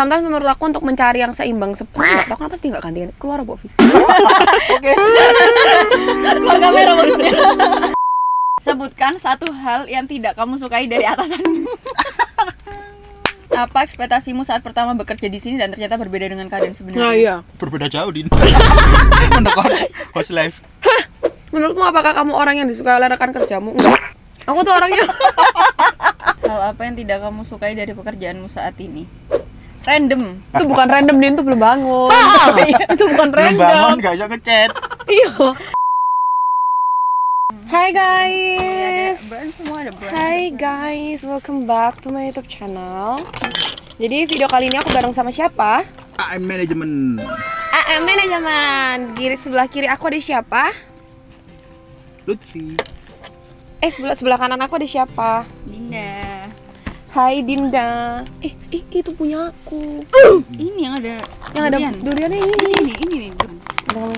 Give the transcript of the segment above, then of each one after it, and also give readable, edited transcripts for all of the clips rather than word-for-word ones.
Sometimes menurut aku untuk mencari yang seimbang nggak tahu kenapa sih nggak gantian keluar Bu. Oke. Keluar kamera maksudnya. Sebutkan satu hal yang tidak kamu sukai dari atasanmu. Apa ekspektasimu saat pertama bekerja di sini dan ternyata berbeda dengan keadaan sebenarnya? Nah iya. Berbeda jauh Din. Mendekon host live. Menurutmu apakah kamu orang yang disukai oleh rekan kerjamu? Enggak. Aku tuh orangnya. Hal apa yang tidak kamu sukai dari pekerjaanmu saat ini? Random. Itu bukan random, Din, itu belum bangun. Itu bukan Belum bangun random. enggak bisa ngechat. Iya. Hai guys. Brand semua ada brand. Hai guys, welcome back to my YouTube channel. Jadi video kali ini aku bareng sama siapa? AM Management. AM Manajemen. Di sebelah kiri aku ada siapa? Lutfi. Sebelah kanan aku ada siapa? Dinda. Hai Dinda. Itu punya aku. Ini yang ada Duriannya ini. ini nih. Kamu.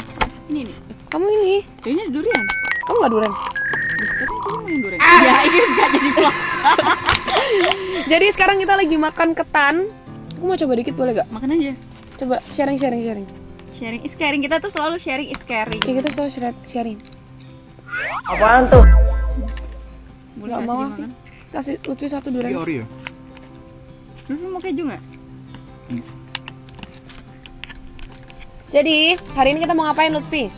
Ini nih. Kamu ini. Ini ada durian. Kamu nggak durian? Tapi aku ngomongin durian. Ya, ini enggak jadi vlog. Jadi sekarang kita lagi makan ketan. Aku mau coba dikit boleh gak? Makan aja. Coba sharing. Sharing is caring. Kita tuh selalu sharing is caring. Ya kita selalu sharing. Apaan tuh? Boleh Gak kasih mau dimakan? kasih Lutfi satu Ini durian. ori ya? Terus mau keju nggak? Jadi hari ini kita mau ngapain Lutfi?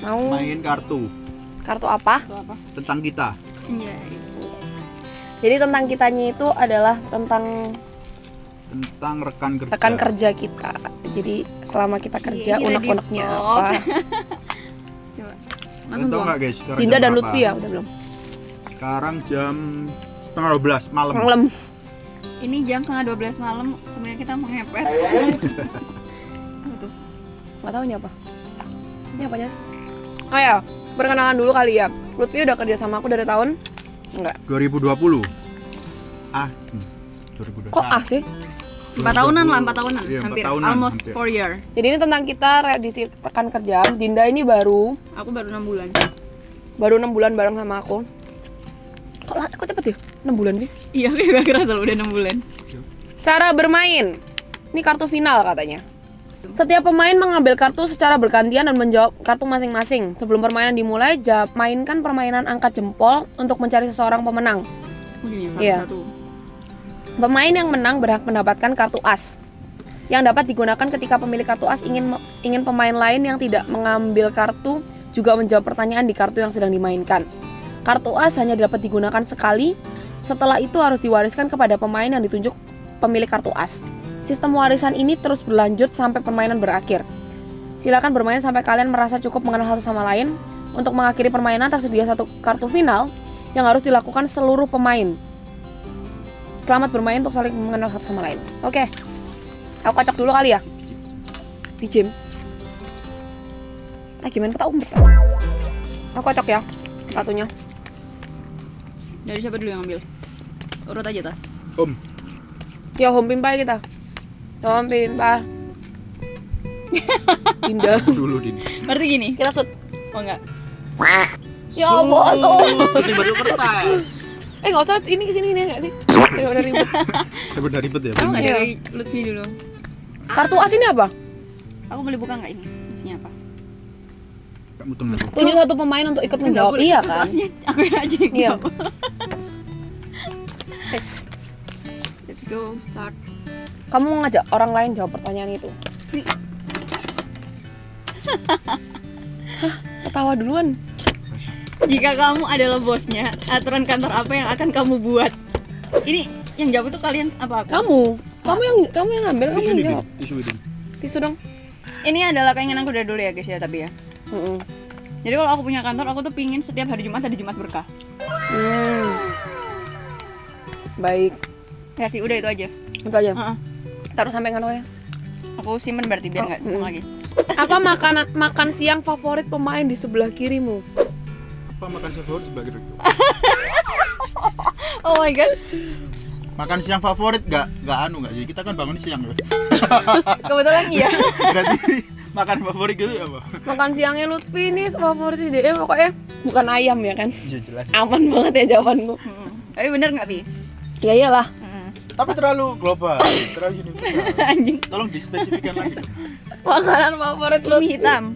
Mau Main kartu kartu apa? Itu apa? tentang kita. Iya. Jadi tentang kitanya itu adalah tentang Rekan kerja. rekan kerja kita. Jadi selama kita kerja Iya, unek-uneknya di vlog. apa? Coba. Kalian Langsung tahu buang. nggak guys? Sekarang Dinda jam dan berapa? Lutfi ya udah belum? Sekarang jam setengah 12 malam. Malam. Ini jam 11:30 malam. Sebenarnya kita mau ngepet. Apa tuh? Gak tahu ini apa? Ini apanya sih? Oh ya, perkenalan dulu kali ya. Lutfi udah kerja sama aku dari tahun enggak? 2020. 2021. Kok ah sih? 4 tahunan lah, 4 tahunan. Iya, 4 hampir. tahunan, Almost hampir. 4 year. Jadi ini tentang kita di rekan kerja. Dinda ini baru Aku baru 6 bulan. 6 bulan bareng sama aku. Kok cepet ya? 6 bulan nih. Iya, aku gak kerasa loh udah 6 bulan. Cara bermain. Ini kartu final katanya. Setiap pemain mengambil kartu secara bergantian dan menjawab kartu masing-masing. Sebelum permainan dimulai, mainkan permainan angkat jempol untuk mencari seseorang pemenang. Begini Iya. satu. Pemain yang menang berhak mendapatkan kartu as yang dapat digunakan ketika pemilik kartu as ingin pemain lain yang tidak mengambil kartu juga menjawab pertanyaan di kartu yang sedang dimainkan. Kartu as hanya dapat digunakan sekali, setelah itu harus diwariskan kepada pemain yang ditunjuk pemilik kartu as. Sistem warisan ini terus berlanjut sampai permainan berakhir. Silakan bermain sampai kalian merasa cukup mengenal satu sama lain. Untuk mengakhiri permainan tersedia satu kartu final yang harus dilakukan seluruh pemain. Selamat bermain untuk saling mengenal satu sama lain. Oke. Aku kocok dulu kali ya. Bijim. Gimana kita umpet? Aku kocok ya kartunya. Dari siapa dulu yang ambil? Urut aja ta. Om. Ya home pimpa kita. Home pimpa. Dinda. Dulu Din. Berarti gini. Kita shoot. Oh enggak. Ya bosok. Batu kertas. Nggak usah ini kesini ini nggak sih? Ya udah ribet. Udah ribet ya. Kamu enggak Iya. dari Lutfi dulu. Kartu as ini apa? Aku boleh buka enggak ini? Isinya apa? Kamu tunggu. Tunjuk satu pemain untuk ikut menjawab. Nggak boleh. Iya kan? Aslinya aku aja yang Iya. jawab. Guys, Let's go start. kamu mau ngajak orang lain jawab pertanyaan itu? Hah, ketawa duluan. Jika kamu adalah bosnya, aturan kantor apa yang akan kamu buat? Ini yang jawab itu kalian apa aku? Kamu yang ngambil, kamu Tisu yang Din. jawab. Tisu Din. Tisu dong. Ini adalah keinginanku dari dulu ya guys ya, tapi ya. Mm-mm. Jadi kalau aku punya kantor, aku tuh pingin setiap hari Jumat ada Jumat berkah. Baik, Ya sih, udah itu aja. itu aja. Heeh. Taruh sampai kantornya. Aku simpen berarti biar nggak hilang lagi. Apa makan siang favorit pemain di sebelah kirimu? Apa makan siang favorit sebagai Oh my god. makan siang favorit nggak sih, kita kan bangun siang ya. Kebetulan iya. Berarti makan favorit gitu apa? Makan siangnya Lutfi ini favorit dia pokoknya bukan ayam ya kan? Iya jelas. Aman banget ya jawabanku. Tapi bener nggak Pi? Ya iyalah. Tapi terlalu global, terlalu universal. Anjing. Tolong dispesifikkan lagi. Makanan favorit lu. Mie hitam.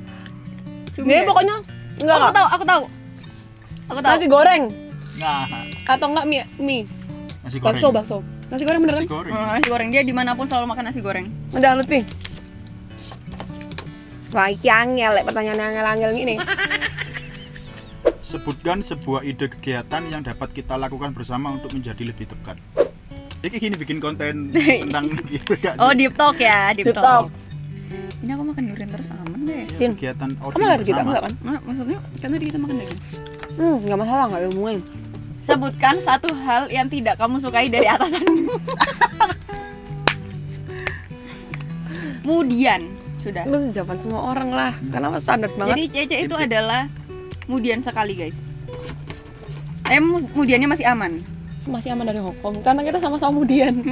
Dia pokoknya enggak. Aku tahu. Nasi goreng Nah, atau enggak mie. nasi goreng. Bakso. Nasi goreng bener kan? Nasi goreng. Nasi goreng, dia dimanapun selalu makan nasi goreng. Udah Lutfi. Wah, iki angel, pertanyaan angel-angel gini. Sebutkan sebuah ide kegiatan yang dapat kita lakukan bersama untuk menjadi lebih dekat. Ini gini bikin konten tentang Oh, deep talk ya, deep Deep talk. talk. Ini aku makan durian terus aman deh. Tin, kegiatan kamu lagi kita enggak kan? Nah, maksudnya kan tadi kita makan daging. Enggak masalah, enggak ilmuin. Sebutkan satu hal yang tidak kamu sukai dari atasanmu. Kemudian sudah. Itu jawaban semua orang lah, karena standar banget. Jadi Cece itu adalah kemudian sekali guys. Kemudiannya masih aman. Masih aman dari hukum, karena kita sama-sama mudian.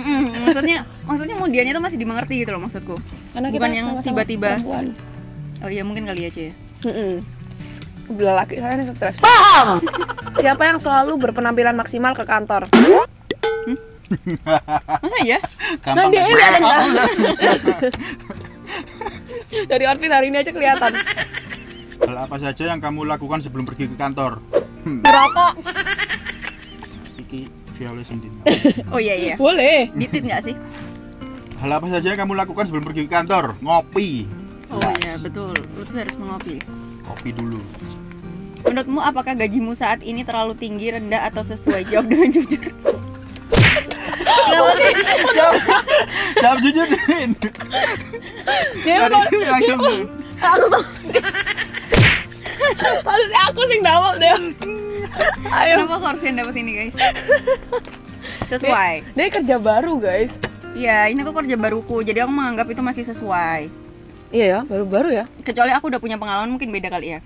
Maksudnya kemudiannya itu masih dimengerti gitu loh maksudku. Karena kita Bukan yang sama-sama tiba-tiba. perempuan. Oh iya mungkin kali aja ya. Bila laki saya nih stres. Paham. Siapa yang selalu berpenampilan maksimal ke kantor? Masa ya? Nah, gampang. dia ini ada nggak? Dari outfit hari ini aja kelihatan. Hal apa saja yang kamu lakukan sebelum pergi ke kantor? Merokok. Iki Violet sendiri. Oh iya. Boleh. Ditit nggak sih? Hal apa saja yang kamu lakukan sebelum pergi ke kantor? Ngopi. Oh iya betul. Lu tuh harus mengopi. Kopi dulu. Menurutmu apakah gajimu saat ini terlalu tinggi, rendah atau sesuai? Jawab dengan jujur. Kenapa sih? Jawab jujur, Din. Dia Tadi langsung aku tuh. Harusnya aku sing dawet deh. Ayo. Kenapa aku harus yang dapat ini guys? Sesuai. Dia kerja baru, guys. Iya, ini tuh kerja baruku, jadi aku menganggap itu masih sesuai. Iya ya, baru-baru ya. Kecuali aku udah punya pengalaman mungkin beda kali ya.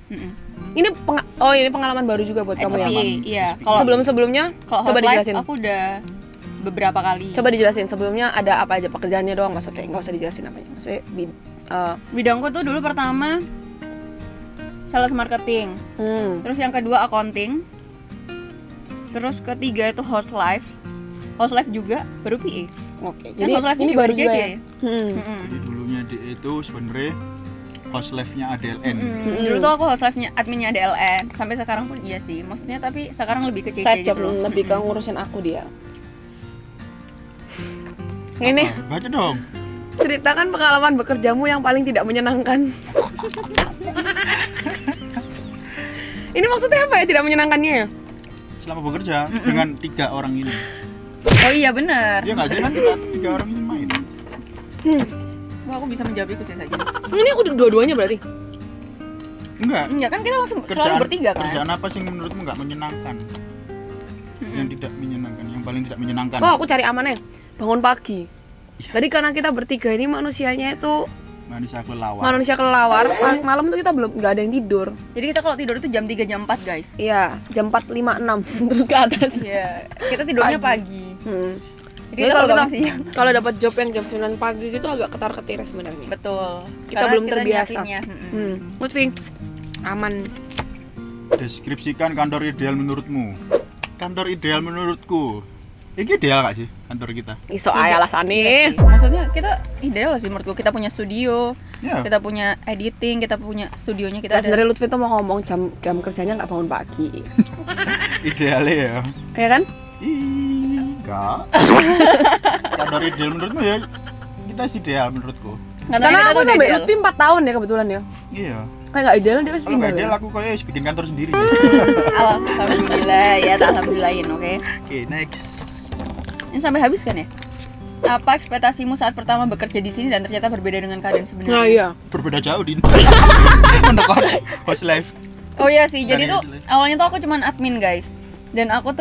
Ini ini pengalaman baru juga buat kamu ya. SPI, iya. Kalau Sebelum-sebelumnya kalau coba house life dijelasin. aku udah beberapa kali. Coba dijelasin sebelumnya ada apa aja pekerjaannya doang maksudnya, nggak usah dijelasin namanya. Maksudnya Bidangku tuh dulu pertama sales marketing. Terus yang kedua accounting. Terus ketiga itu house life. House life juga baru PA. Oke. Kan Jadi house life ini juga baru di juga JJ. ya. Jadi dulunya dia itu sebenarnya host life-nya ADLN. Dulu tuh aku house life-nya adminnya DLN. Sampai sekarang pun iya sih. Maksudnya tapi sekarang lebih ke CC Side gitu job loh. lebih ke ngurusin aku dia. Ini Baca dong. ceritakan pengalaman bekerjamu yang paling tidak menyenangkan. Ini maksudnya apa ya tidak menyenangkannya ya? Selama bekerja dengan 3 orang ini. Oh iya benar. Dia nggak sih kan 3 orang ini main. Wah, aku bisa menjawab ikut saja. Ini udah dua-duanya berarti. Enggak. Enggak kan kita langsung selalu bertiga kan? Kerjaan apa sih yang menurutmu nggak menyenangkan? Yang tidak menyenangkan, yang paling tidak menyenangkan. Oh, aku cari amannya. Bangun pagi. Tadi karena kita bertiga ini manusianya itu manusia kelelawar. Malam tuh kita nggak ada yang tidur. Jadi kita kalau tidur itu jam 3 jam 4 guys. Iya, jam 4, 5, 6 terus ke atas. Iya. Kita tidurnya pagi. Jadi Jadi kalau kalau kita siang. kalau dapat job yang jam 9 pagi itu agak ketar-ketir sebenarnya. Betul. Kita Karena belum terbiasa. nyiapinnya. Lutfi, aman. Deskripsikan kantor ideal menurutmu. Kantor ideal menurutku. Ini ideal gak sih kantor kita? Iso aja alasane. Maksudnya kita ideal sih menurutku. Kita punya studio, Ya. kita punya editing, kita punya studionya, kita Nah, ada. sebenarnya Lutfi tuh mau ngomong jam kerjanya nggak bangun pagi. Idealnya ya. Ya kan? Enggak. Kantor ideal menurutmu ya? Kita sih ideal menurutku. Karena kita aku tuh udah sampai ideal. Lutfi 4 tahun ya kebetulan ya. Iya. Kayak nggak ideal dia harus Kalau pindah. nggak ideal ya. aku kayak bikin kantor sendiri. Alhamdulillah ya, tak alhamdulillahin, oke. Oke, next. Ini sampai habis kan ya? Apa ekspektasimu saat pertama bekerja di sini dan ternyata berbeda dengan keadaan sebenarnya? Nah iya. Berbeda jauh Din. Mendekor host life. Oh iya sih, jadi Dari tuh hasilnya. awalnya tuh aku cuman admin guys. Dan aku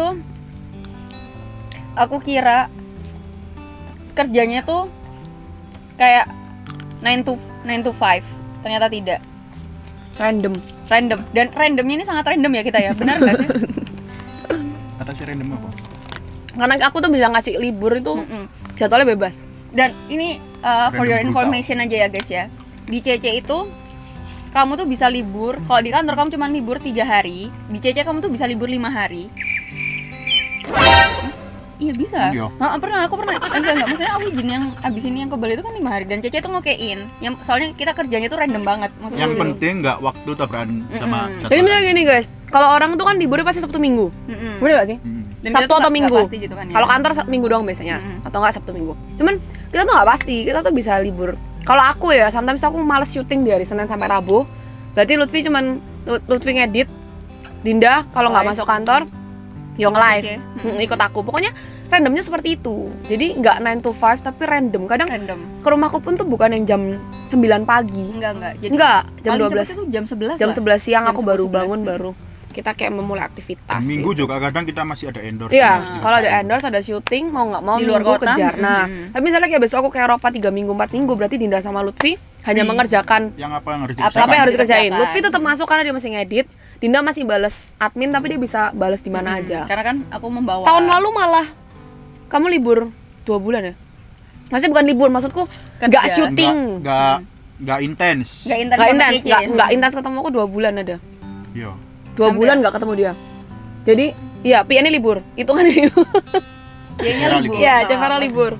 kira kerjanya tuh kayak 9 to 5. Ternyata tidak. Random. Dan randomnya ini sangat random ya kita ya. Benar nggak sih? Kata si random apa? Karena aku tuh bisa ngasih libur itu jadwalnya bebas. Dan ini for your Random information aja ya guys ya. Di CC itu kamu tuh bisa libur. Kalau di kantor kamu cuma libur 3 hari. Di CC kamu tuh bisa libur 5 hari. Iya bisa. Iya. Aku pernah. Enggak, maksudnya aku izin yang abis ini yang ke Bali itu kan 5 hari dan Cece tuh ngokein. Yang soalnya kita kerjanya tuh random banget. Maksudnya Yang gitu. penting nggak waktu tabrakan sama Jadi misalnya gini guys, kalau orang tuh kan liburnya pasti Sabtu Minggu. Bener gak sih? Dan Sabtu kita tuh atau nggak Minggu. pasti gitu kan ya. Kalau kantor Minggu doang biasanya, atau enggak Sabtu Minggu. Cuman kita tuh nggak pasti, kita tuh bisa libur. Kalau aku ya, sometimes aku males syuting di hari Senin sampai Rabu. Berarti Lutfi ngedit, Dinda kalau nggak masuk kantor, yang live, ikut aku. Pokoknya randomnya seperti itu. Jadi nggak 9 to 5 tapi random. Kadang random. ke rumahku pun tuh bukan yang jam 9 pagi. Enggak. Jadi Enggak, jam paling 12. cepet itu jam 11 Jam lah. 11 siang Jam aku baru 11. bangun baru kita kayak memulai aktivitas. Minggu gitu. juga kadang kita masih ada endorse. Iya, kalau ada endorse, ada syuting, mau nggak mau Di luar minggu kota. kejar. Nah, tapi misalnya kayak besok aku ke Eropa 3 minggu, 4 minggu, berarti Dinda sama Lutfi hanya mengerjakan Yang apa yang harus Apa apa yang dikerjakan? harus dikerjain. Dikerjakan. Lutfi tetap masuk karena dia masih ngedit. Dinda masih bales admin tapi dia bisa bales di mana aja. Karena kan aku membawa Tahun lalu malah kamu libur 2 bulan ya? Maksudnya bukan libur, maksudku nggak Kerja. syuting. Nggak intens. Nggak intens Nggak sama intens, Cece. nggak intens ketemu aku 2 bulan ada. Iya. 2 bulan nggak ketemu dia. Jadi, iya, PN libur. Hitungan libur. Dianya libur. Iya, Cevara libur.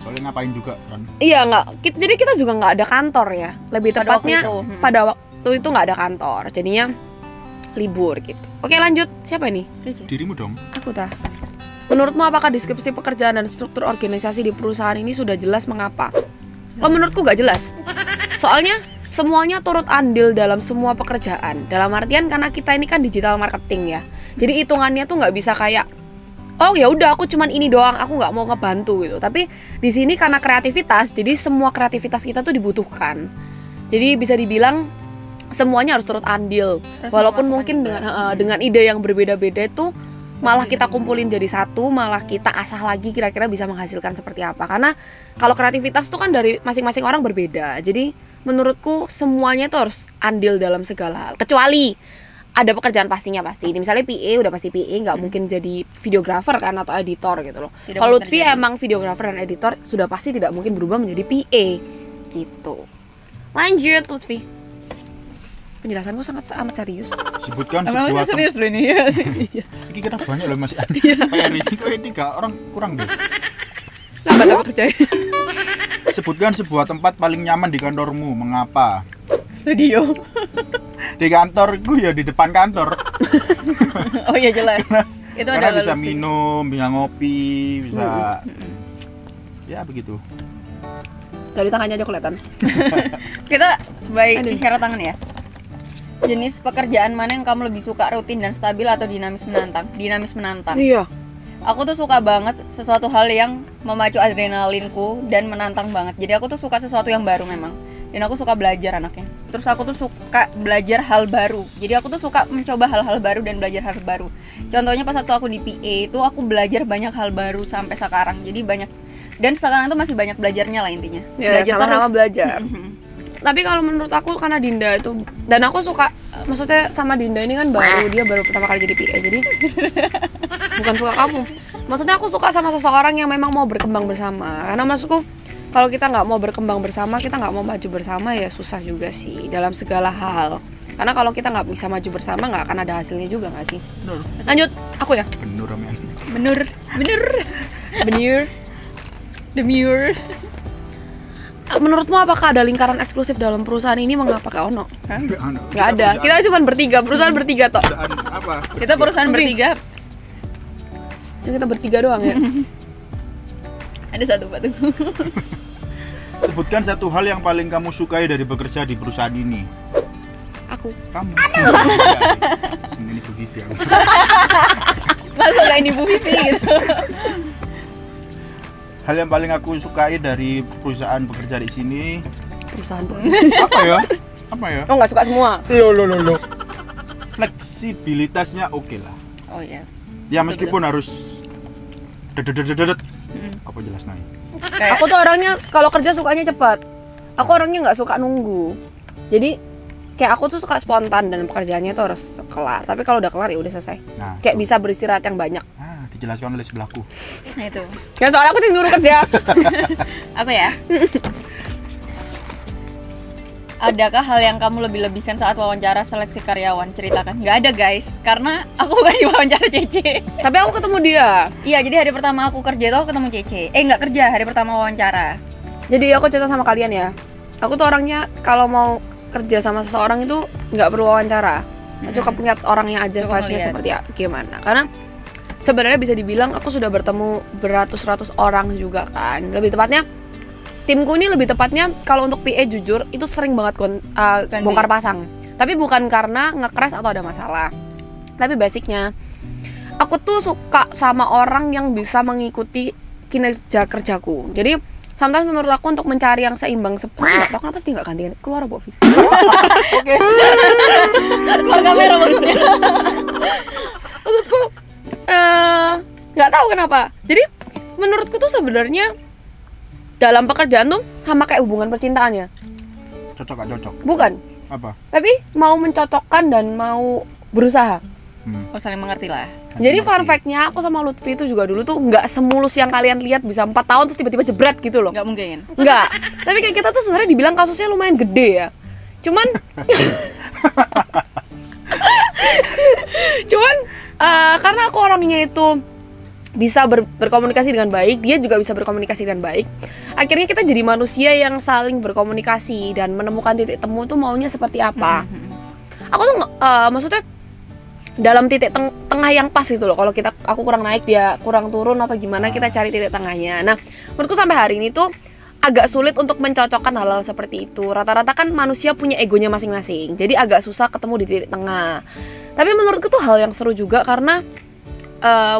Soalnya ngapain juga kan? Iya, nggak. Jadi kita juga nggak ada kantor ya. Lebih Pada tepatnya waktu itu. pada waktu itu nggak ada kantor. Jadinya libur gitu. Oke, lanjut. Siapa ini? Cece. Dirimu dong. Aku tah. Menurutmu apakah deskripsi pekerjaan dan struktur organisasi di perusahaan ini sudah jelas mengapa? Oh, menurutku nggak jelas. Soalnya semuanya turut andil dalam semua pekerjaan. Dalam artian karena kita ini kan digital marketing ya. Jadi hitungannya tuh nggak bisa kayak oh ya udah aku cuman ini doang, aku nggak mau ngebantu gitu. Tapi di sini karena kreativitas, jadi semua kreativitas kita tuh dibutuhkan. Jadi bisa dibilang semuanya harus turut andil. Walaupun mungkin dengan ide yang berbeda-beda itu malah kita kumpulin jadi satu, malah kita asah lagi kira-kira bisa menghasilkan seperti apa. Karena kalau kreativitas tuh kan dari masing-masing orang berbeda. Jadi menurutku semuanya tuh harus andil dalam segala hal. Kecuali ada pekerjaan pastinya pasti. Ini misalnya PA udah pasti PA, nggak mungkin jadi videographer kan atau editor gitu loh. Tidak Kalau mungkin Lutfi terjadi. emang videographer dan editor sudah pasti tidak mungkin berubah menjadi PA gitu. Lanjut Lutfi. Penjelasanku sangat amat serius. Sebutkan Emang sebuah serius loh ini ya. Ini kita banyak loh masih ada. Iya. PR ini kok ini nggak orang kurang deh. Lambat apa kerjanya? Sebutkan sebuah tempat paling nyaman di kantormu. Mengapa? Studio. Di kantorku ya di depan kantor. Oh iya jelas. Itu Karena adalah bisa Lutfi. minum, bisa ngopi, bisa ya begitu. Dari tangannya aja kelihatan. Kita baik Aduh. isyarat tangan ya. Jenis pekerjaan mana yang kamu lebih suka, rutin dan stabil atau dinamis menantang? Dinamis menantang. Iya. Aku tuh suka banget sesuatu hal yang memacu adrenalinku dan menantang banget. Jadi aku tuh suka sesuatu yang baru memang. Dan aku suka belajar anaknya. Terus aku tuh suka belajar hal baru. Jadi aku tuh suka mencoba hal-hal baru dan belajar hal baru. Contohnya pas waktu aku di PA itu aku belajar banyak hal baru sampai sekarang. Jadi banyak, dan sekarang tuh masih banyak belajarnya lah intinya. Ya, Belajar sama-sama terus. belajar. Tapi kalau menurut aku karena Dinda itu, dan aku suka, maksudnya sama Dinda ini kan baru, dia baru pertama kali jadi PA, jadi bukan suka kamu. Maksudnya aku suka sama seseorang yang memang mau berkembang bersama. Karena maksudku kalau kita nggak mau berkembang bersama, kita nggak mau maju bersama ya susah juga sih dalam segala hal. Karena kalau kita nggak bisa maju bersama nggak akan ada hasilnya juga nggak sih? Bener. Lanjut, aku ya. Bener men. Bener. Bener. Demure. Menurutmu apakah ada lingkaran eksklusif dalam perusahaan ini? Mengapa Kak Ono? Nggak ada. Kita cuma bertiga, perusahaan bertiga toh. Perusahaan apa? Kita perusahaan bertiga. Cuma kita bertiga doang ya. Ada satu batu. Sebutkan satu hal yang paling kamu sukai dari bekerja di perusahaan ini. Aku. Kamu. Sini Bu Vivi. Langsung kayak ini Bu Vivi gitu. Hal yang paling aku sukai dari perusahaan bekerja di sini Perusahaan apa ya? Apa ya? Oh nggak suka semua. Lo. Fleksibilitasnya oke lah. Oh iya. Ya meskipun harus dedet. Apa jelas nih? Kayak Aku tuh orangnya kalau kerja sukanya cepat. Aku orangnya nggak suka nunggu. Jadi kayak aku tuh suka spontan dan pekerjaannya tuh harus kelar. Tapi kalau udah kelar ya udah selesai. Nah, Kayak bisa beristirahat yang banyak. dijelaskan oleh sebelahku. nah itu. Ya soalnya aku nyuruh kerja. Aku ya. Adakah hal yang kamu lebih-lebihkan saat wawancara seleksi karyawan? Ceritakan. Nggak ada guys, karena aku bukan di wawancara Cece. Tapi aku ketemu dia. Iya, jadi hari pertama aku kerja itu aku ketemu Cece. Nggak kerja, hari pertama wawancara. Jadi aku cerita sama kalian ya. Aku tuh orangnya kalau mau kerja sama seseorang itu nggak perlu wawancara. Cukup lihat orangnya aja, vibe-nya seperti gimana. Karena sebenarnya bisa dibilang aku sudah bertemu beratus-ratus orang juga kan. Lebih tepatnya timku ini lebih tepatnya kalau untuk PA jujur itu sering banget bongkar pasang. Tapi bukan karena nge-crash atau ada masalah. Tapi basicnya aku tuh suka sama orang yang bisa mengikuti kinerja kerjaku. Jadi sometimes menurut aku untuk mencari yang seimbang nggak tahu kenapa sih nggak ganti keluar Bovi. Oke. Keluar kamera maksudnya. Maksudku nggak tahu kenapa. Jadi menurutku tuh sebenarnya dalam pekerjaan tuh sama kayak hubungan percintaan ya. Cocok gak cocok? Bukan. Apa? Tapi mau mencocokkan dan mau berusaha. Oh, saling mengerti lah. Jadi fun fact-nya aku sama Lutfi itu juga dulu tuh nggak semulus yang kalian lihat bisa 4 tahun terus tiba-tiba jebret gitu loh. Nggak mungkin. Nggak. Tapi kayak kita tuh sebenarnya dibilang kasusnya lumayan gede ya. Cuman karena aku orangnya itu bisa berkomunikasi dengan baik, dia juga bisa berkomunikasi dengan baik. Akhirnya kita jadi manusia yang saling berkomunikasi dan menemukan titik temu tuh maunya seperti apa. Aku tuh maksudnya dalam titik tengah yang pas gitu loh. Kalau aku kurang naik, dia kurang turun atau gimana, kita cari titik tengahnya. Nah, menurutku sampai hari ini tuh agak sulit untuk mencocokkan hal-hal seperti itu. Rata-rata kan manusia punya egonya masing-masing. Jadi agak susah ketemu di titik tengah. Tapi menurutku tuh hal yang seru juga karena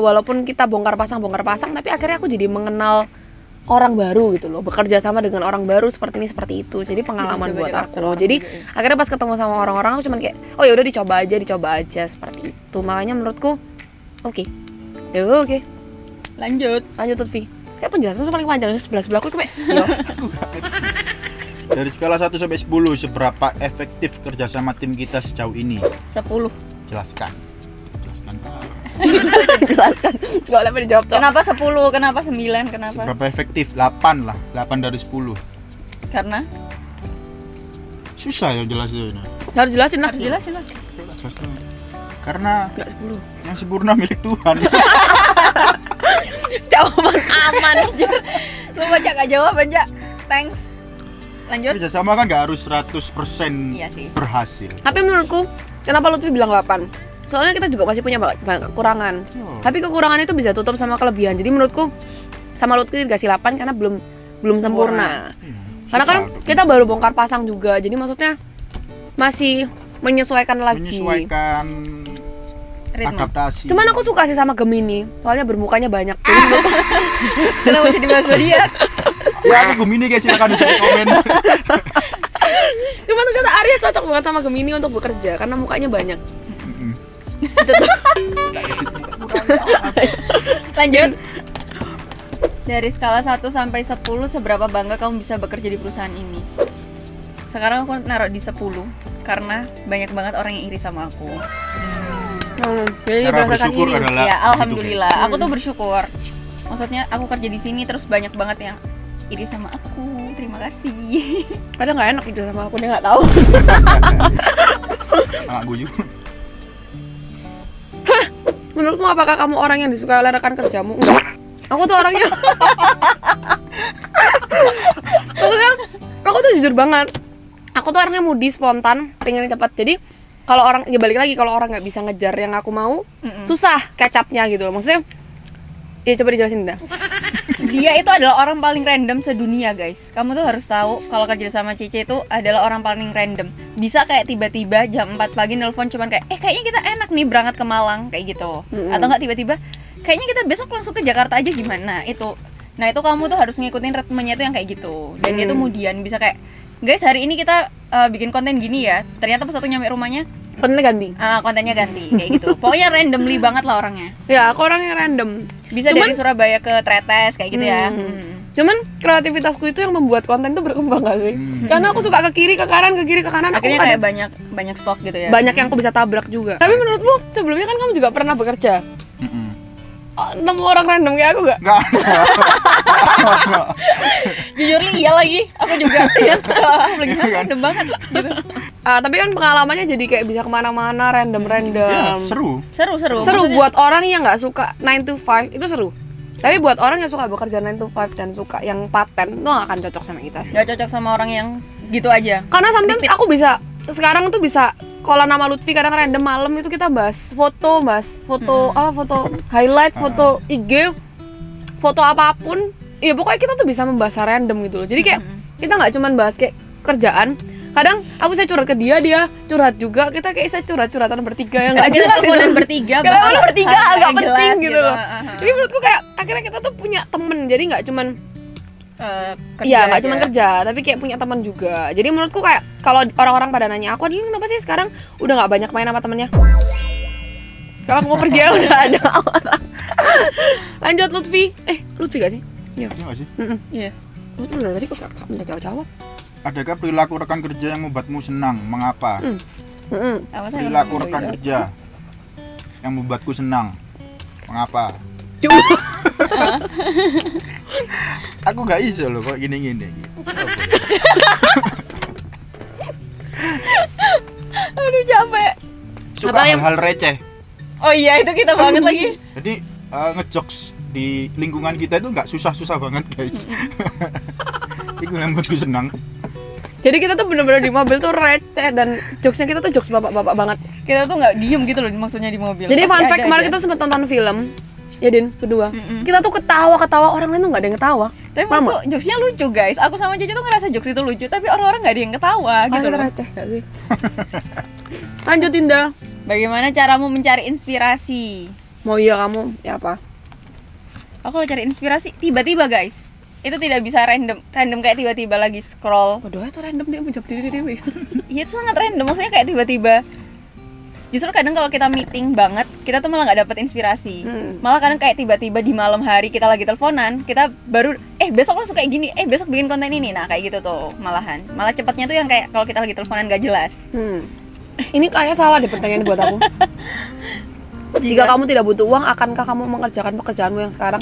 walaupun kita bongkar pasang tapi akhirnya aku jadi mengenal orang baru gitu loh, bekerja sama dengan orang baru seperti ini seperti itu. Jadi pengalaman buat aku. Jadi akhirnya pas ketemu sama orang-orang aku cuman kayak oh ya udah dicoba aja seperti itu. Makanya menurutku oke. Ya oke. Lanjut Lutfi. Kayak penjelasan paling panjang sebelah aku kayak yo. Dari skala 1 sampai 10 seberapa efektif kerjasama tim kita sejauh ini? 10. Jelaskan. Jelaskan. Gak boleh dijawab. Kenapa 10? Kenapa 9? Kenapa? Seberapa efektif? 8 lah. 8 dari 10. Karena? Susah ya jelasin. Harus jelasin lah. Karena enggak 10. Yang sempurna milik Tuhan. Jawaban aman aja. Lu baca gak jawaban, Jak? Thanks. Lanjut. Kerjasama kan gak harus 100% iya sih. berhasil. Tapi menurutku, kenapa Lutfi bilang 8? Soalnya kita juga masih punya banyak kekurangan. Tapi kekurangan itu bisa tutup sama kelebihan. Jadi menurutku sama Lutfi dikasih 8 karena belum sempurna. Karena kan kita baru bongkar pasang juga. Jadi maksudnya masih menyesuaikan lagi. Adaptasi. Cuman aku suka sih sama Gemini. Soalnya bermukanya banyak. Kenapa jadi bahas dia? Ya aku Gemini guys, silakan di komen. Cuman ternyata Arya cocok banget sama Gemini untuk bekerja karena mukanya banyak. Lanjut. Dari skala 1 sampai 10 seberapa bangga kamu bisa bekerja di perusahaan ini? Sekarang aku naruh di 10 karena banyak banget orang yang iri sama aku. Jadi bersyukur adalah ya alhamdulillah. Aku tuh bersyukur. Maksudnya aku kerja di sini terus banyak banget yang iri sama aku. Terima kasih. Kadang nggak enak gitu sama aku, dia nggak tahu. Sangat guyu. Menurutmu apakah kamu orang yang disukai oleh rekan kerjamu? Enggak. Aku tuh orangnya maksudnya aku tuh jujur banget. Aku tuh orangnya moody, spontan, pengen cepat. Jadi kalau orang, ya balik lagi, kalau orang nggak bisa ngejar yang aku mau, susah catch-up-nya gitu. Maksudnya ya coba dijelasin dah. Dia itu adalah orang paling random sedunia guys. Kamu tuh harus tahu kalau kerja sama Cice itu adalah orang paling random. Bisa kayak tiba-tiba jam 4 pagi nelpon cuman kayak kayaknya kita enak nih berangkat ke Malang kayak gitu. Atau enggak tiba-tiba kayaknya kita besok langsung ke Jakarta aja gimana itu. Nah itu kamu tuh harus ngikutin ritmenya tuh yang kayak gitu. Dan dia tuh kemudian bisa kayak guys hari ini kita bikin konten gini ya. Ternyata pas aku nyampe rumahnya kontennya ganti kayak gitu. Pokoknya randomly banget lah orangnya. Ya aku orangnya random. Bisa dari Surabaya ke Tretes kayak gitu ya. Cuman kreativitasku itu yang membuat konten tuh berkembang gak sih? Karena aku suka ke kiri ke kanan akhirnya kayak banyak stok gitu ya. Banyak yang aku bisa tabrak juga. Tapi menurutmu sebelumnya kan kamu juga pernah bekerja? Nemu orang random kayak aku gak? Enggak. Jujur Li, iya lagi. Aku juga. Random banget gitu. Tapi kan pengalamannya jadi kayak bisa kemana-mana, random. Seru. Seru. Seru Maksudnya, buat orang yang nggak suka 9 to 5 itu seru. Tapi buat orang yang suka bekerja 9 to 5 dan suka yang paten itu nggak akan cocok sama kita sih. nggak cocok sama orang yang gitu aja. Karena sometimes aku bisa sekarang tuh bisa kalau nama Lutfi kadang random malam itu kita bahas foto highlight, foto IG, foto apapun. Ya pokoknya kita tuh bisa membahas random gitu loh. Jadi kayak kita nggak cuman bahas kayak kerjaan. Kadang aku saya curhat ke dia curhat juga. Kita kayak saya curhatan bertiga yang nggak jelas itu. Bertiga, Kalau bertiga agak jelas penting gitu loh. Heeh. Jadi menurutku kayak akhirnya kita tuh punya temen. Jadi nggak cuman Kerja iya nggak aja. cuma kerja tapi kayak punya teman juga. Jadi menurutku kayak kalau orang-orang pada nanya aku Adil kenapa sih sekarang udah nggak banyak main sama temennya, kalau aku mau pergi ya udah ada orang. Lanjut Lutfi. Lutfi gak sih? Iya. Iya nggak sih? Iya. Lutfi udah tadi kok gak minta jawab. Adakah perilaku rekan kerja yang membuatmu senang? Mengapa? Apa saya Perilaku ngomong rekan gitu? kerja yang membuatku senang. Mengapa? Aku gak iso loh kok gini-gini. Aduh capek. Suka Apa yang- hal-hal receh. Oh iya itu kita banget lagi. Jadi ngejokes di lingkungan kita itu nggak susah-susah banget guys. Itu yang membuatku senang. Jadi kita tuh bener-bener di mobil tuh receh dan jokesnya kita tuh jokes bapak-bapak banget. Kita tuh nggak diem gitu loh maksudnya di mobil. Jadi Pasti fun ada fact kemarin aja. kita sempat nonton film ya Din, kedua. Kita tuh ketawa-ketawa, orang lain tuh gak ada yang ketawa. Tapi menurutku jokesnya lucu guys. Aku sama Jaja tuh ngerasa jokes itu lucu, tapi orang-orang nggak ada yang ketawa gitu Gitu loh. receh gak sih? Lanjut Dinda. Bagaimana caramu mencari inspirasi? Mau iya kamu ya apa? Aku kalau cari inspirasi tiba-tiba guys. Itu tidak bisa random kayak tiba-tiba lagi scroll. Waduh itu random dia menjawab diri dewi. Iya itu sangat random, maksudnya kayak tiba-tiba. Justru kadang kalau kita meeting banget, kita tuh malah nggak dapet inspirasi. Malah kadang kayak tiba-tiba di malam hari kita lagi teleponan, kita baru besok langsung kayak gini, besok bikin konten ini. Nah kayak gitu tuh malahan. Malah cepatnya tuh yang kayak kalau kita lagi teleponan nggak jelas. Ini kayak salah deh pertanyaan buat aku. Jika kamu tidak butuh uang, akankah kamu mengerjakan pekerjaanmu yang sekarang?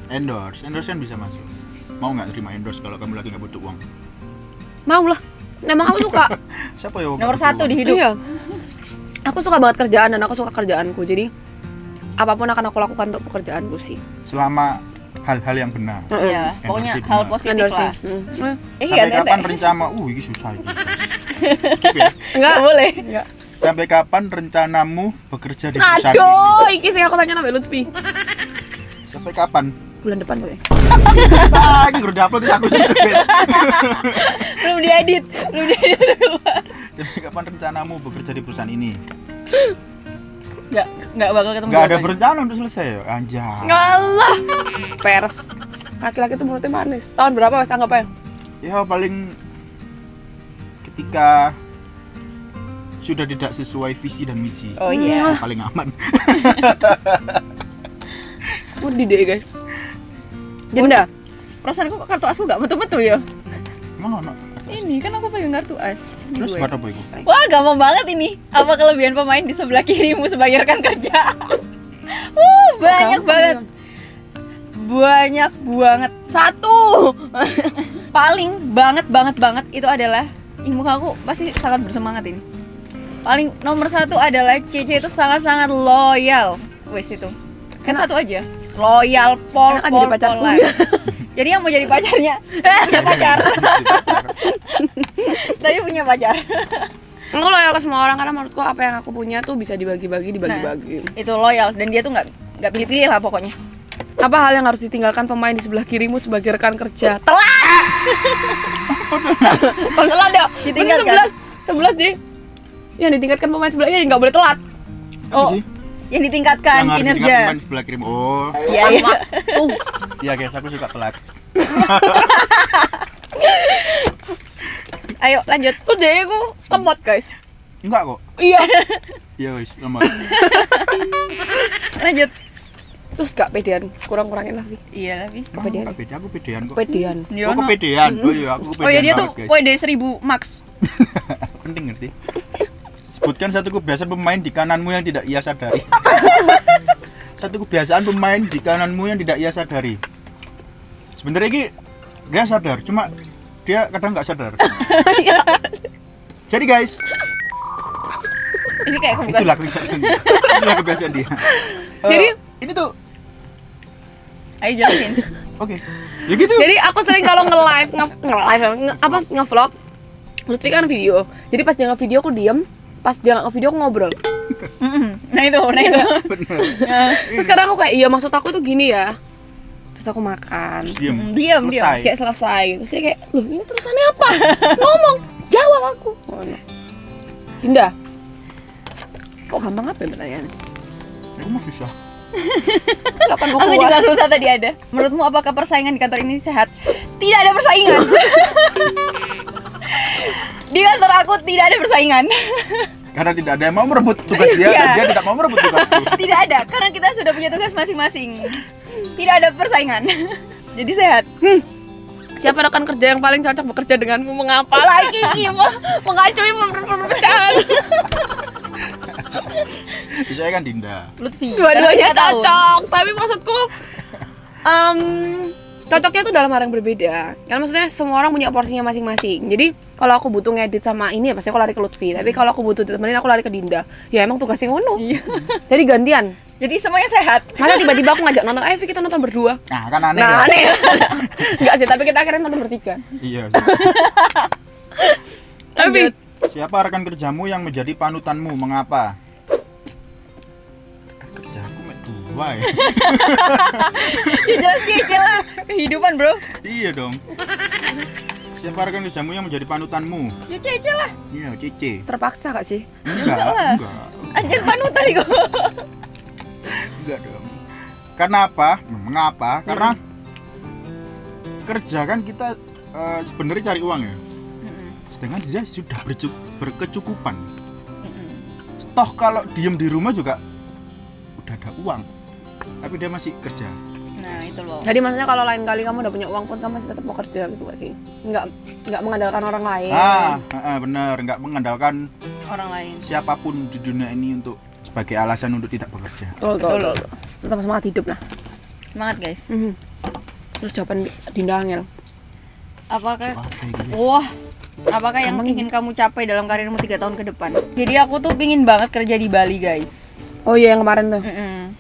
Endorse kan bisa masuk. Mau nggak terima endorse kalau kamu lagi nggak butuh uang? Mau lah. Memang kamu suka. Siapa ya? Nomor satu di hidup. Iya. Aku suka banget kerjaan dan aku suka kerjaanku. Jadi apapun akan aku lakukan untuk pekerjaanku sih. Selama hal-hal yang benar. Iya, pokoknya Endorse hal benar. positif Endorse. lah. Sampai kapan rencana? Ini susah ini. Skip ya. Enggak boleh. Enggak. Sampai kapan rencanamu bekerja di perusahaan ini? Aduh, iki sih aku tanya sama Lutfi. Sampai kapan? Bulan depan kok ya. Ini udah diupload aku sendiri. Belum diedit udah keluar. Sampai kapan rencanamu bekerja di perusahaan ini? Nggak bakal ketemu. Nggak ada jawabannya. berencana untuk selesai ya? Anjay. Ngalah. Pers. Laki-laki tuh mulutnya manis. Tahun berapa wes anggapnya? Ya paling ketika sudah tidak sesuai visi dan misi. Oh iya. Paling aman. Udah deh guys. Dinda. Perasaanku kok kartu asku nggak metu-metu ya. Mana? Ini kan aku pegang kartu as. Ini Terus gue. buat apa itu? Wah, gampang banget ini. Apa kelebihan pemain di sebelah kirimu sebagai rekan kerja? Banyak banget. Banyak banget. Satu. Paling banget itu adalah muka aku pasti sangat bersemangat ini. Paling nomor satu adalah Cece itu sangat-sangat loyal. Wes itu. Kan satu aja. Loyal pol Enak kan jadi pacarku. Jadi yang mau jadi pacarnya punya pacar. Tapi punya pacar. Aku loyal ke semua orang karena menurutku apa yang aku punya tuh bisa dibagi-bagi. Itu loyal dan dia tuh nggak pilih-pilih lah pokoknya. Apa hal yang harus ditinggalkan pemain di sebelah kirimu sebagai rekan kerja? Telat. Telat dong. Ditinggalkan. Sebelah sih. Yang ditingkatkan pemain sebelahnya nggak boleh telat. Apa sih? Yang ditingkatkan Yang harus kinerja. ditingkat pemain sebelah kirim. Oh, Iya. iya guys, aku suka telat. Ayo lanjut. Terus deh aku lemot guys. Enggak kok. Iya. Iya wis, lemot. Lanjut. Terus gak pedean, kurang-kurangin lah Vi. Iya tapi. Kepedean. Enggak beda, aku pedean kok. Pedean. Oh, kepedean. Oh iya, aku kepedean. Oh iya dia tuh banget, guys. WD 1000 max. Penting ngerti. Sebutkan satu kebiasaan pemain di kananmu yang tidak ia sadari. Satu kebiasaan pemain di kananmu yang tidak ia sadari. Sebenarnya ini dia sadar, cuma dia kadang nggak sadar. Jadi guys, Ini kayak kebukaan. itulah kebiasaan dia. Itulah kebiasaan dia. Jadi Ini tuh Ayo jelasin. oke. Ya gitu. Jadi aku sering kalau nge-live, nge-vlog, Lutfi kan video. Jadi pas dia nge-video aku diem, pas dia nggak nge-video aku ngobrol. Nah itu. Bener. Terus kadang aku kayak, iya maksud aku itu gini ya. Terus aku makan. Diam. Selesai. Terus kayak selesai. Terus dia kayak, loh ini terusannya apa? Ngomong, jawab aku. Dinda, kok gampang apa ya pertanyaannya? Aku mah susah. Kapan Aku juga susah tadi ada. Menurutmu apakah persaingan di kantor ini sehat? Tidak ada persaingan. Di kantor aku tidak ada persaingan. Karena tidak ada yang mau merebut tugas dia, dan dia tidak mau merebut tugasku. Tidak ada, karena kita sudah punya tugas masing-masing. Tidak ada persaingan. Jadi sehat. Siapa rekan kerja yang paling cocok bekerja denganmu? Mengapa lagi? Mengacui perpecahan. Saya kan Dinda. Lutfi. Dua-duanya Karena kita tahu. cocok, tapi maksudku cocoknya tuh dalam hal yang berbeda. Kan maksudnya semua orang punya porsinya masing-masing. Jadi kalau aku butuh ngedit sama ini ya pasti aku lari ke Lutfi. Tapi kalau aku butuh ditemenin aku lari ke Dinda. Ya emang tugasnya ngono. Jadi gantian. Jadi semuanya sehat. Masa tiba-tiba aku ngajak nonton, ayo Vi, kita nonton berdua. Nah, kan aneh. Nah, ya? aneh. Enggak sih, tapi kita akhirnya nonton bertiga. Iya. Tapi Siapa rekan kerjamu yang menjadi panutanmu? Mengapa? Rekan kerjaku mek dua ya. Ya jelas kecil lah. Kehidupan bro. Iya dong. Siapa rekan kerjamu yang menjadi panutanmu? Ya Cece lah. Iya, Cici. terpaksa gak sih? Enggak. Anjir panutan gue. Enggak dong. Karena apa? Mengapa? Karena kerja kan kita sebenarnya cari uang ya. Sedangkan dia sudah berkecukupan. Toh kalau diem di rumah juga udah ada uang. Tapi dia masih kerja. Nah itu loh. Jadi maksudnya kalau lain kali kamu udah punya uang pun kamu masih tetap mau kerja gitu gak sih? Enggak mengandalkan orang lain. Bener, nggak mengandalkan Orang lain. siapapun di dunia ini untuk sebagai alasan untuk tidak bekerja. Betul. Tetap semangat hidup lah. Semangat guys. Terus jawaban Dinda Angel. Apakah Wah, kayak gini. Wah, apakah yang ingin kamu capai dalam karirmu 3 tahun ke depan? Jadi aku tuh pingin banget kerja di Bali guys. Oh iya yang kemarin tuh.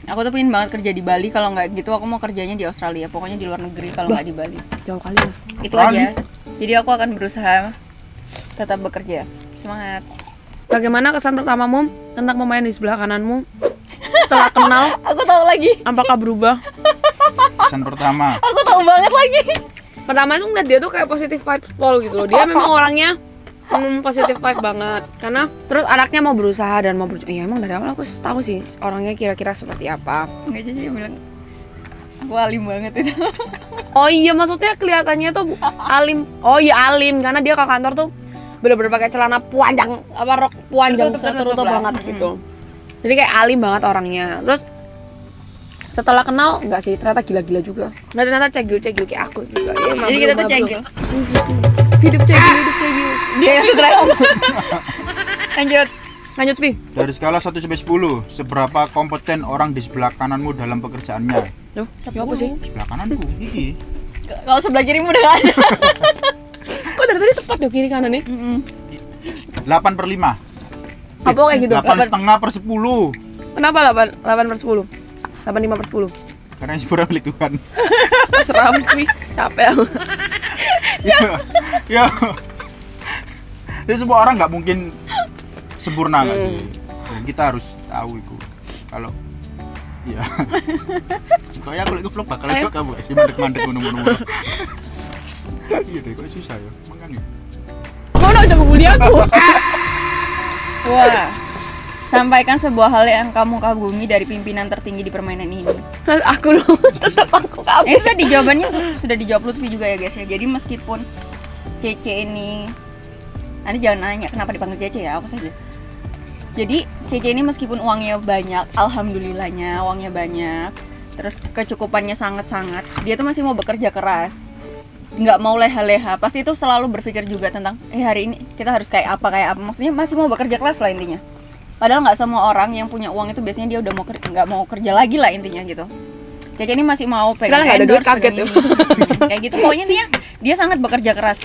Aku tuh pingin banget kerja di Bali. Kalau nggak gitu aku mau kerjanya di Australia. Pokoknya di luar negeri kalau nggak di Bali. Jauh kali lah. Itu aja. Jadi aku akan berusaha tetap bekerja. Semangat. Bagaimana kesan pertamamu tentang pemain di sebelah kananmu? Setelah kenal, Aku tahu lagi. apakah berubah? Pesan pertama. Aku tahu banget lagi. Pertama itu ngeliat dia tuh kayak positive vibes Paul gitu loh. Dia memang orangnya positive vibe banget. Karena terus anaknya mau berusaha dan mau berjuang. Ya emang dari awal aku tahu sih orangnya kira-kira seperti apa. Enggak jadi yang bilang aku alim banget itu. Oh iya maksudnya kelihatannya tuh alim. Oh iya alim karena dia ke kantor tuh bener-bener pakai celana panjang apa rok panjang tertutup lah. banget gitu. Jadi kayak alim banget orangnya. Terus setelah kenal enggak sih ternyata gila-gila juga. Nah, ternyata cegil kayak aku juga. Ya, Jadi kita tuh cegil. Hidup cegil. Dia yang stres. Lanjut Vi. Dari skala 1 sampai 10, seberapa kompeten orang di sebelah kananmu dalam pekerjaannya? Loh, ya apa sih? Sebelah kananku, iki. Kalau sebelah kirimu udah nggak ada. Kok dari tadi tepat ya kiri kanan nih? 8/5. Apa kayak gitu? 8,5/10. Kenapa 8/10? 85/10. Karena yang sempurna milik Tuhan. Seram sih, capek aku. Ya. Jadi semua orang nggak mungkin sempurna nggak sih? Dan kita harus tahu itu. Kalau iya. Supaya aku lagi vlog bakal ikut kamu sih mandek-mandek ngono-ngono. Iya deh, kok susah ya. Makanya. Mana aja ngebully aku? Wah. Sampaikan sebuah hal yang kamu kagumi dari pimpinan tertinggi di permainan ini. Aku loh, tetap aku kamu. Itu tadi jawabannya sudah dijawab Lutfi juga ya guys ya. Jadi meskipun Cece ini, nanti jangan nanya kenapa dipanggil Cece ya, aku saja. Jadi Cece ini meskipun uangnya banyak, alhamdulillahnya uangnya banyak, terus kecukupannya sangat-sangat, dia tuh masih mau bekerja keras, nggak mau leha-leha. Pasti itu selalu berpikir juga tentang hari ini kita harus kayak apa, maksudnya masih mau bekerja keras lah intinya. Padahal nggak semua orang yang punya uang itu biasanya dia udah nggak mau kerja lagi lah intinya gitu. Cece ini masih mau Kita pegang nggak ada duit, endorse, kaget pegang ini. Kayak gitu pokoknya dia sangat bekerja keras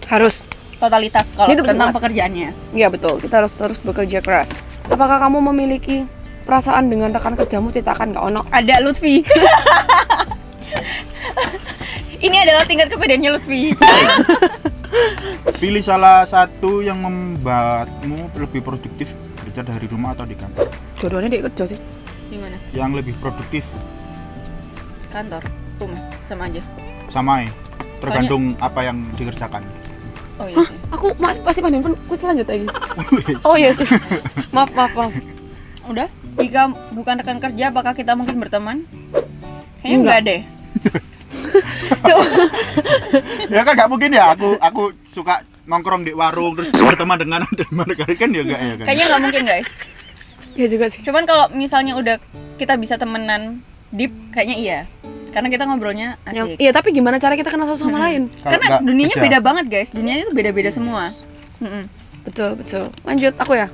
Harus. totalitas kalau Itu tentang benar. pekerjaannya. Iya betul, kita harus terus bekerja keras. Apakah kamu memiliki perasaan dengan rekan kerjamu? Ceritakan Kak Ono. Ada Lutfi. Ini adalah tingkat kepedeannya Lutfi. Pilih salah satu yang membuatmu lebih produktif kerja dari rumah atau di kantor. Dua-duanya dia kerja sih. Gimana? Yang lebih produktif Kantor, rumah, sama aja. sama ya. Tergantung apa yang dikerjakan. Oh iya sih. Aku pasti pandang pun aku selanjutnya lagi. Oh iya sih. Maaf. Udah? Jika bukan rekan kerja, apakah kita mungkin berteman? Kayaknya Enggak. enggak deh. Ya kan nggak mungkin ya aku suka nongkrong di warung terus berteman dengan mereka kan ya enggak ya kan. Kayaknya nggak mungkin guys. Iya juga sih. Cuman kalau misalnya udah kita bisa temenan deep, kayaknya iya. Karena kita ngobrolnya asik. Iya, tapi gimana cara kita kenal satu sama lain? Kalau Karena nggak dunianya kerja. beda banget guys. Dunianya itu beda-beda semua. Mm-mm. Betul. Lanjut aku ya.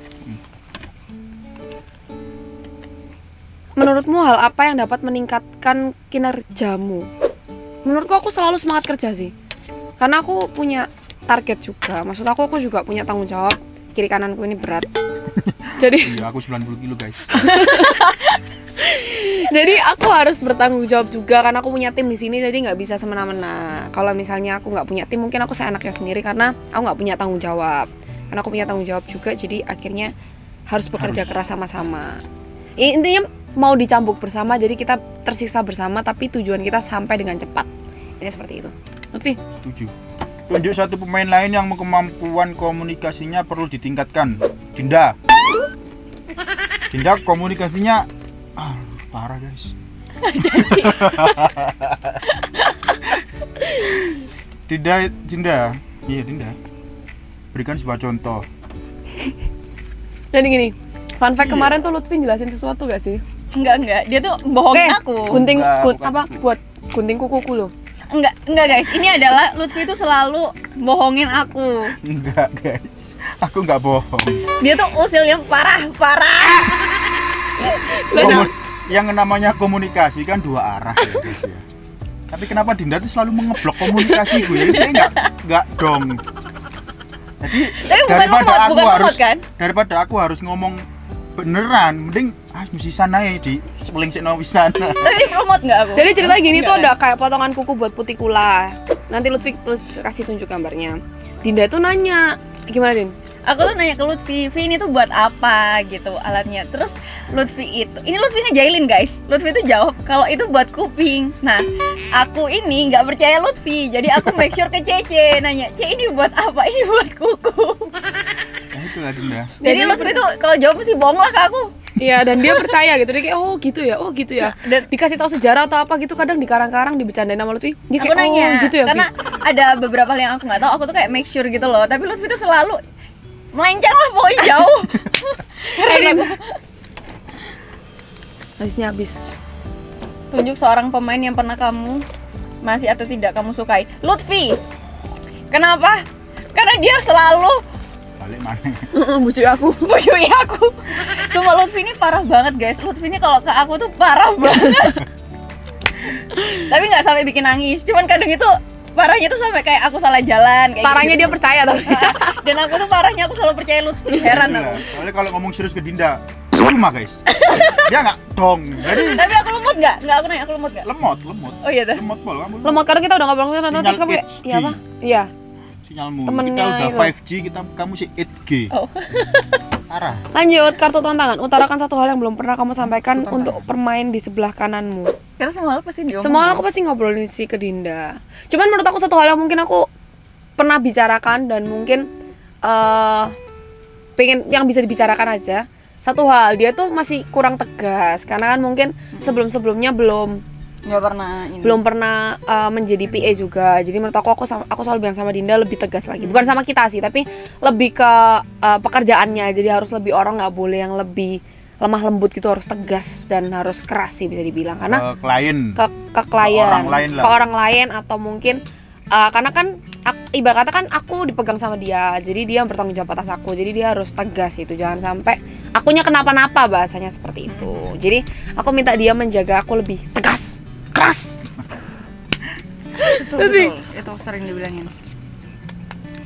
Menurutmu hal apa yang dapat meningkatkan kinerjamu? Menurutku aku selalu semangat kerja sih. Karena aku punya target juga. Maksud aku juga punya tanggung jawab. Kiri kananku ini berat. Jadi Iya, aku 90 kilo guys. Jadi aku harus bertanggung jawab juga karena aku punya tim di sini, jadi nggak bisa semena-mena. Kalau misalnya aku nggak punya tim, mungkin aku seenaknya sendiri karena aku nggak punya tanggung jawab. Karena aku punya tanggung jawab juga, jadi akhirnya harus bekerja keras sama-sama. Intinya mau dicambuk bersama, jadi kita tersiksa bersama, tapi tujuan kita sampai dengan cepat. Ini seperti itu. Lutfi, Setuju. Tunjuk satu pemain lain yang kemampuan komunikasinya perlu ditingkatkan. Dinda komunikasinya parah guys. Dinda. Berikan sebuah contoh. dan gini, fun fact kemarin tuh Lutfi jelasin sesuatu gak sih? Enggak. Dia tuh bohongin aku. Gunting, Bukan. apa buat gunting kukuku loh. Enggak guys. Ini adalah Lutfi tuh selalu bohongin aku. Enggak guys, aku nggak bohong. Dia tuh usil yang parah. Yang namanya komunikasi kan dua arah ya guys ya. Tapi kenapa Dinda tuh selalu mengeblok komunikasi gue? Ini enggak dong. Jadi Tapi bukan lemot kan? daripada aku harus ngomong beneran, mending mesti sana ya di sepeling sekno sana. Tapi promote nggak aku? Jadi ceritanya gini Enggak tuh kan? ada kayak potongan kuku buat putikula. Nanti Lutfi terus kasih tunjuk gambarnya. Dinda tuh nanya, gimana Din? Aku tuh nanya ke Lutfi, ini tuh buat apa gitu alatnya. Terus Lutfi ini Lutfi ngejailin guys. Lutfi tuh jawab kalau itu buat kuping. Nah, aku ini nggak percaya Lutfi, jadi aku make sure ke Cece nanya, Ce ini buat apa? Ini buat kuku. Nah, itulah Dinda. Jadi Lutfi tuh kalau jawab pasti bohong lah ke aku. Iya, dan dia percaya gitu. Dia kayak oh gitu ya. Dan dikasih tahu sejarah atau apa gitu, kadang dikarang-karang dibercandain sama Lutfi. Dia Aku kayak nanya, oh gitu ya. karena ada beberapa hal yang aku nggak tahu. Aku tuh kayak make sure gitu loh. Tapi Lutfi tuh selalu melenceng lah pokoknya jauh. Din. Habisnya habis. Tunjuk seorang pemain yang pernah kamu masih atau tidak kamu sukai. Lutfi. Kenapa? Karena dia selalu Balik mana? Bujuk aku. buyui aku. Cuma Lutfi ini parah banget guys. Lutfi ini kalau ke aku tuh parah banget. Tapi nggak sampai bikin nangis. Cuman kadang itu parahnya tuh sampai kayak aku salah jalan. Kayak Parahnya gitu. dia percaya tapi. Dan aku tuh parahnya aku selalu percaya Lutfi. Heran aku. Soalnya kalau ngomong serius ke Dinda, cuma guys. Dia nggak dong. Jadi Tapi aku lemot nggak? Nggak, aku nanya aku lemot nggak? lemot. Oh iya dah. Lemot bol kamu. Lemot kadang kita udah ngobrol nanti Sinyal kamu kayak 8G. iya apa? Iya. Sinyalmu. Temennya Kita udah itu. 5G, kamu sih 8G. Oh. Parah. Lanjut, kartu tantangan. Utarakan satu hal yang belum pernah kamu sampaikan untuk permain di sebelah kananmu. Karena semua hal pasti diomongin. Semua aku pasti ngobrolin sih ke Dinda. Cuman menurut aku satu hal yang mungkin aku pernah bicarakan dan mungkin pengen yang bisa dibicarakan aja. Satu hal, dia tuh masih kurang tegas karena kan mungkin sebelum-sebelumnya nggak pernah ini. belum pernah menjadi PA juga. Jadi menurut aku selalu bilang sama Dinda lebih tegas lagi. Bukan sama kita sih, tapi lebih ke pekerjaannya. Jadi harus lebih orang nggak boleh yang lebih lemah lembut gitu, harus tegas dan harus keras sih bisa dibilang. Karena Ke klien. ke klien, orang lain lah. ke orang lain atau mungkin karena kan ibarat kata kan aku dipegang sama dia, jadi dia yang bertanggung jawab atas aku, jadi dia harus tegas itu, jangan sampai akunya kenapa-napa, bahasanya seperti itu. Jadi aku minta dia menjaga aku lebih tegas betul. Itu sering dibilangin.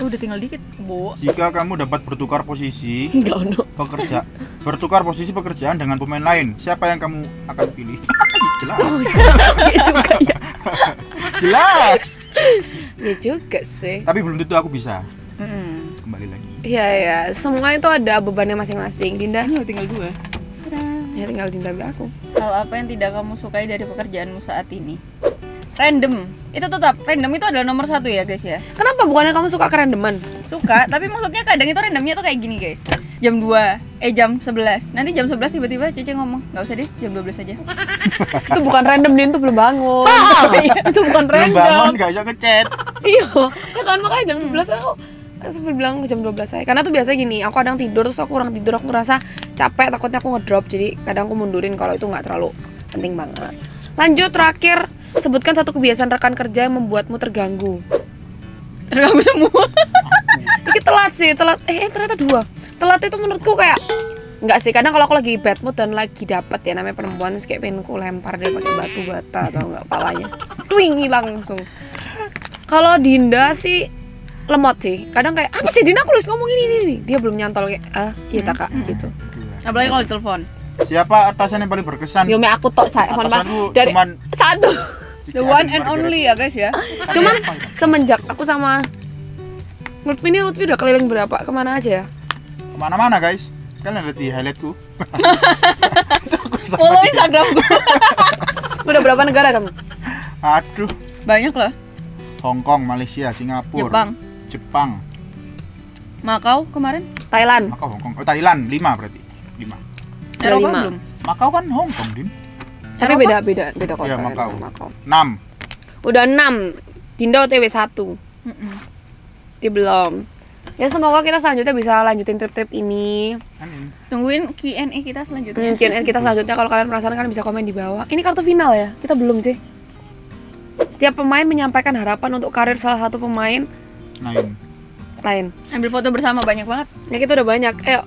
Udah tinggal dikit, Bu. Jika kamu dapat bertukar posisi Enggak ono. bertukar posisi pekerjaan dengan pemain lain, siapa yang kamu akan pilih? Jelas. Iya juga ya. Jelas. Iya juga sih. Tapi belum tentu aku bisa. Mm-mm. Kembali lagi. Iya ya, semua itu ada bebannya masing-masing. Dinda, Ini tinggal 2. ya tinggal Dinda bilang aku. Hal apa yang tidak kamu sukai dari pekerjaanmu saat ini? Random. Itu tetap random itu adalah nomor 1 ya guys ya. Kenapa bukannya kamu suka kerandoman? Suka, tapi maksudnya kadang itu randomnya tuh kayak gini guys. Jam 2, jam 11. Nanti jam 11 tiba-tiba Cece ngomong, "Enggak usah deh, jam 12 aja." Itu bukan random, Din, itu belum bangun. Itu bukan Belum random. bangun gak bisa ngechat. Iya, ya kan makanya jam 11 aku sebelum bilang jam 12 saya. Karena tuh biasanya gini, aku kadang tidur terus aku kurang tidur, aku ngerasa capek, takutnya aku ngedrop. Jadi kadang aku mundurin kalau itu nggak terlalu penting banget. Lanjut terakhir, sebutkan satu kebiasaan rekan kerja yang membuatmu terganggu. Terganggu semua. Ini telat sih, ternyata 2. Telat itu menurutku kayak enggak sih, kadang kalau aku lagi bad mood dan lagi dapet ya namanya perempuan terus kayak pengen ku lempar dia pakai batu bata atau enggak palanya. Twing hilang langsung. Kalau Dinda sih lemot sih. Kadang kayak apa sih Dinda aku harus ngomong ini. Dia belum nyantol kayak iya tak Kak gitu. Apalagi kalau ditelepon. Siapa atasan yang paling berkesan? Yomi aku tok saya Atasanku dari cuman 1. The one and only ya guys ya. Cuman semenjak aku sama Lutfi udah keliling berapa kemana aja ya? Kemana-mana guys. Kalian lihat di highlightku. Follow Instagram gue. Udah berapa negara kamu? Aduh. Banyak lah. Hong Kong, Malaysia, Singapura, Jepang. Makau kemarin. Thailand. Makau, Hong Kong. Oh, Thailand 5 berarti. 5. Udah Eropa 5. belum. Makau kan Hong Kong, Dim. Tapi beda kota. Iya, ya, Makau. 6. Udah 6. Dinda OTW 1. Dia belum. Ya semoga kita selanjutnya bisa lanjutin trip-trip ini. Amin. Tungguin Q&A kita selanjutnya. Q&A kita selanjutnya kalau kalian penasaran kalian bisa komen di bawah. Ini kartu final ya? Kita belum sih. Setiap pemain menyampaikan harapan untuk karir salah satu pemain lain. Ambil foto bersama banyak banget. Ya kita udah banyak. Ayo.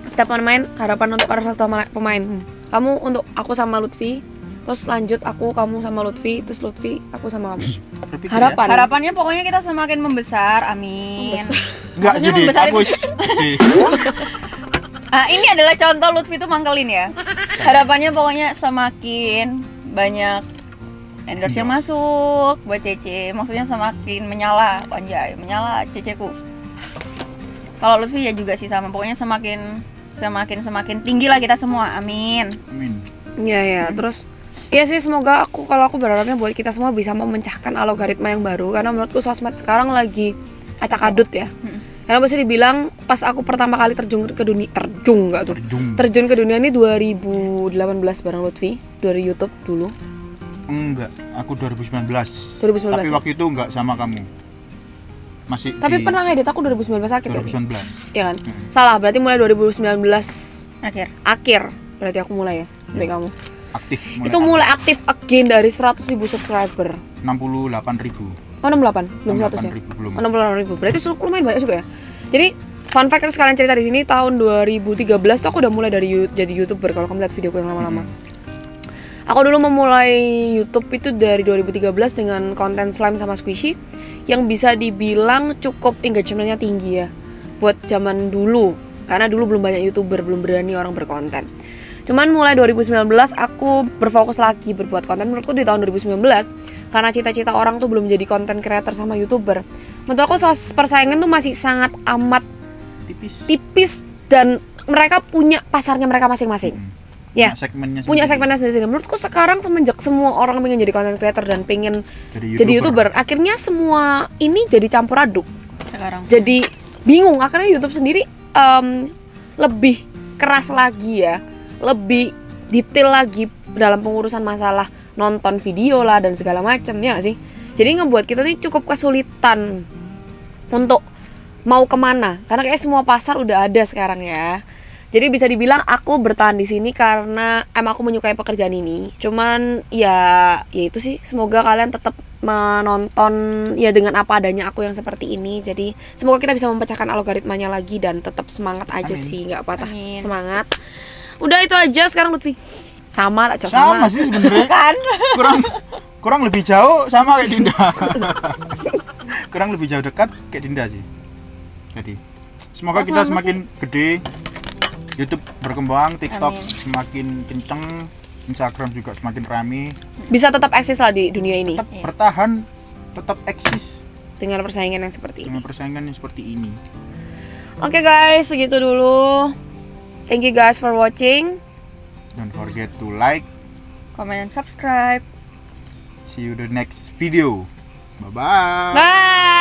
Setiap pemain harapan untuk karir salah satu pemain. Kamu untuk aku sama Lutfi. Terus lanjut aku, kamu sama Lutfi. Terus Lutfi, aku sama kamu. Harapan. Harapannya pokoknya kita semakin membesar. Amin. Enggak Maksudnya jadi membesar aku. Ini adalah contoh Lutfi tuh mangkelin ya. Harapannya pokoknya semakin banyak endorse yang masuk buat Cece. Maksudnya semakin menyala, anjay, menyala Ceceku. Kalau Lutfi ya juga sih sama. Pokoknya semakin tinggi lah kita semua. Amin. Amin. Iya. Terus ya sih semoga kalau aku berharapnya buat kita semua bisa memecahkan algoritma yang baru karena menurutku sosmed sekarang lagi acak-adut ya. Karena bisa dibilang pas aku pertama kali terjun ke dunia ini 2018 bareng Lutfi dari YouTube dulu. Enggak, aku 2019. 2019. Tapi waktu itu enggak sama kamu. Masih Tapi pernah ngedit aku 2019 akhir ya? 2019. Iya kan? Salah, berarti mulai 2019 akhir. Berarti aku mulai ya dari kamu. Aktif Itu mulai aktif again dari 100.000 subscriber. 68.000. Oh 68, belum 100 ya? 68.000 belum. 68.000. Berarti lumayan banyak juga ya. Jadi fun fact yang sekalian cerita di sini tahun 2013 tuh aku udah mulai dari jadi YouTuber kalau kamu lihat videoku yang lama-lama. Aku dulu memulai YouTube itu dari 2013 dengan konten slime sama squishy yang bisa dibilang cukup engagementnya tinggi ya buat zaman dulu karena dulu belum banyak YouTuber, belum berani orang berkonten. Cuman mulai 2019 aku berfokus lagi berbuat konten. Menurutku di tahun 2019 karena cita-cita orang tuh belum jadi konten creator sama YouTuber. Menurut aku persaingan tuh masih sangat amat tipis dan mereka punya pasarnya mereka masing-masing. Ya, punya segmennya sendiri. Menurutku sekarang semenjak semua orang pengen jadi content creator dan pengen jadi YouTuber, akhirnya semua ini jadi campur aduk. Sekarang. Jadi bingung. Akhirnya YouTube sendiri lebih keras lagi ya, lebih detail lagi dalam pengurusan masalah nonton video lah dan segala macam ya sih. Jadi ngebuat kita nih cukup kesulitan untuk mau kemana, karena kayak semua pasar udah ada sekarang ya. Jadi bisa dibilang aku bertahan di sini karena emang aku menyukai pekerjaan ini. Cuman ya itu sih. Semoga kalian tetap menonton ya dengan apa adanya aku yang seperti ini. Jadi semoga kita bisa memecahkan algoritmanya lagi dan tetap semangat aja. Amin. Sih, nggak patah semangat. Udah itu aja sekarang Lutfi. Sama sih sebenarnya. Kan? kurang lebih jauh sama kayak Dinda. Kurang lebih jauh dekat kayak Dinda sih. Jadi semoga kita semakin gede, YouTube berkembang, TikTok semakin kenceng, Instagram juga semakin rame. Bisa tetap eksis lah di dunia ini. Tetap bertahan, tetap eksis Dengan persaingan yang seperti ini. dengan persaingan yang seperti ini. Oke guys, segitu dulu. Thank you guys for watching. Don't forget to like. Comment and subscribe. See you the next video. Bye bye. Bye.